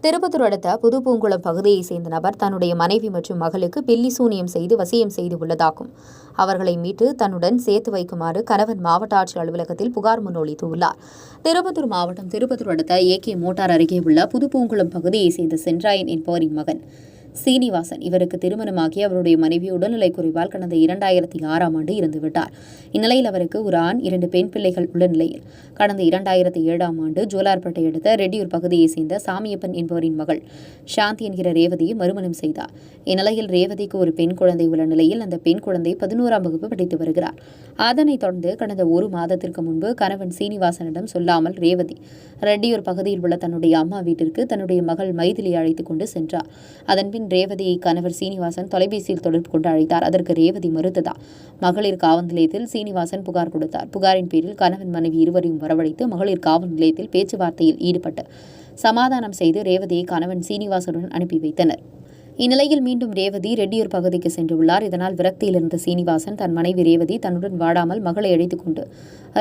திருப்பத்தூர் அடுத்த புதுப்பூங்குளம் பகுதியைச் சேர்ந்த நபர் தன்னுடைய மனைவி மற்றும் மகளுக்கு பில்லி சூனியம் செய்து வசியம் செய்து உள்ளதாகும். அவர்களை மீட்டு தன்னுடன் சேர்த்து வைக்குமாறு கணவன் மாவட்ட ஆட்சியர் அலுவலகத்தில் புகார் முன்மொழிந்துள்ளார். திருப்பத்தூர் மாவட்டம் திருப்பத்தூர் அடுத்த ஏகே மோட்டார் அருகே உள்ள புதுப்பூங்குளம் பகுதியைச் சேர்ந்த சென்றாயன் என்பவரின் மகன் சீனிவாசன். இவருக்கு திருமணமாகி அவருடைய மனைவி உடல்நலக் குறைவால் கடந்த 2006ஆம் ஆண்டு இறந்துவிட்டார். இந்நிலையில் அவருக்கு ஒரு ஆண் 2 பெண் பிள்ளைகள் உள்ள நிலையில் கடந்த 2007ஆம் ஆண்டு ஜோலார்பேட்டை அடுத்த ரெட்டியூர் பகுதியைச் சேர்ந்த சாமியப்பன் என்பவரின் மகள் சாந்தி என்கிற ரேவதியை மறுமணம் செய்தார். இந்நிலையில் ரேவதிக்கு ஒரு பெண் குழந்தை உள்ள நிலையில் அந்த பெண் குழந்தை 11ஆம் வகுப்பு படித்து வருகிறார். அதனைத் தொடர்ந்து கடந்த 1 மாதத்திற்கு முன்பு கணவன் சீனிவாசனிடம் சொல்லாமல் ரேவதி ரெட்டியூர் பகுதியில் உள்ள தன்னுடைய அம்மா வீட்டிற்கு தன்னுடைய மகள் மைதிலி அழைத்துக் கொண்டு சென்றார். அதன்பின் ரேவதியை கணவர் சீனிவாசன் தொலைபேசியில் தொடர்பு கொண்டு அழைத்தார். அதற்கு ரேவதி மறுத்ததால் மகளிர் காவல் நிலையத்தில் சீனிவாசன் புகார் கொடுத்தார். புகாரின் பேரில் கணவன் மனைவி இருவரையும் வரவழைத்து மகளிர் காவல் நிலையத்தில் பேச்சுவார்த்தையில் ஈடுபட்டு சமாதானம் செய்து ரேவதியை கணவன் சீனிவாசனுடன் அனுப்பி வைத்தனர். இந்நிலையில் மீண்டும் ரேவதி ரெட்டியூர் பகுதிக்கு சென்றுள்ளார். இதனால் விரக்தியில் இருந்த சீனிவாசன் தன் மனைவி ரேவதி தன்னுடன் வாடாமல் மகளை அழைத்துக் கொண்டு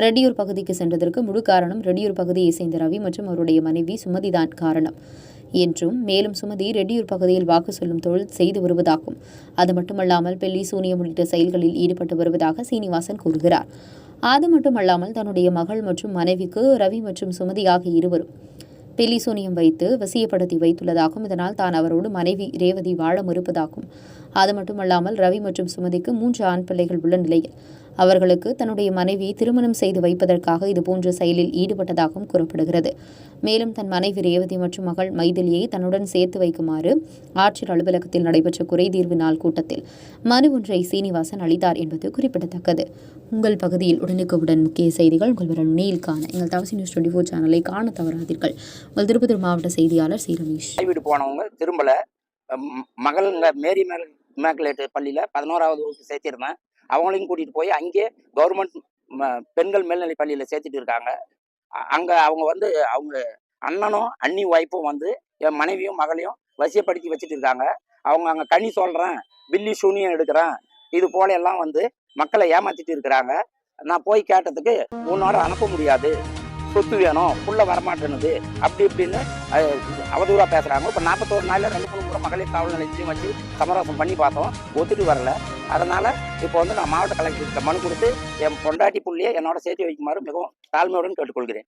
ரெட்டியூர் பகுதிக்கு சென்றதற்கு முழு காரணம் ரெட்டியூர் பகுதியைச் சேர்ந்த ரவி மற்றும் அவருடைய மனைவி சுமதிதான் காரணம் என்றும், மேலும் சுமதி ரெட்டியூர் பகுதியில் வாக்கு சொல்லும் தொழில் செய்து வருவதாகவும், அது மட்டுமல்லாமல் பெல்லி சூனியம் உள்ளிட்ட செயல்களில் ஈடுபட்டு வருவதாக சீனிவாசன் கூறுகிறார். அது மட்டுமல்லாமல் தன்னுடைய மகள் மற்றும் மனைவிக்கு ரவி மற்றும் சுமதி ஆகிய இருவரும் பெல்லி சூனியம் வைத்து வசியப்படுத்தி வைத்துள்ளதாகவும், இதனால் தான் அவரோடு மனைவி ரேவதி வாழ மறுப்பதாகவும், அது மட்டுமல்லாமல் ரவி மற்றும் சுமதிக்கு 3 ஆண் பிள்ளைகள் உள்ள நிலையில் அவர்களுக்கு தன்னுடைய மனைவியை திருமணம் செய்து வைப்பதற்காக இதுபோன்ற செயலில் ஈடுபட்டதாகவும் கூறப்படுகிறது. மேலும் தன் மனைவி ரேவதி மற்றும் மகள் மைதிலியை தன்னுடன் சேர்த்து வைக்குமாறு ஆட்சியர் அலுவலகத்தில் நடைபெற்ற குறைதீர்வு நாள் கூட்டத்தில் மனு ஒன்றை சீனிவாசன் அளித்தார் என்பது குறிப்பிடத்தக்கது. உங்கள் பகுதியில் உடனுக்குடன் முக்கிய செய்திகள் உங்கள் விரல் நுனியில் காண எங்கள் தவசி நியூஸ் 24 சேனலை காண தவறாதீர்கள். உங்கள் திருப்பத்தூர் மாவட்ட செய்தியாளர் சி ரமேஷ். வீடு போனவங்க திரும்பல. மகள் மேரி மேக்லேட் பள்ளியில் 11ஆவது வகுப்பு சேர்த்திருந்தேன். அவங்களையும் கூட்டிகிட்டு போய் அங்கே கவர்மெண்ட் பெண்கள் மேல்நிலை பள்ளியில் சேர்த்துட்டு இருக்காங்க. அங்கே அவங்க அவங்க அண்ணனும் அண்ணி ஒய்ஃபும் என் மனைவியும் மகளையும் வசியப்படுத்தி வச்சுட்டு இருக்காங்க. அவங்க அங்கே கனி சொல்கிறேன், பில்லி சூனியம் எடுக்கிறேன், இது போல எல்லாம் மக்களை ஏமாத்திட்டு இருக்கிறாங்க. நான் போய் கேட்டதுக்கு உன்னோட அனுப்ப முடியாது, சொத்து வேணும், புள்ள வரமாட்டேனுது, அப்படி இப்படின்னு அவதூறாக பேசுகிறாங்க. இப்போ 41 நாளில் 2 கூட மகளிர் காவல் நிலையத்தையும் வச்சு சமரசம் பண்ணி பார்த்தோம், ஒத்துட்டு வரல. அதனால் இப்போ நான் மாவட்ட கலெக்டர்கிட்ட மனு கொடுத்து என் பொண்டாட்டி புள்ளியை என்னோட சேர்த்து வைக்குமாறு மிகவும் தாழ்மையுடன் கேட்டுக்கொள்கிறேன்.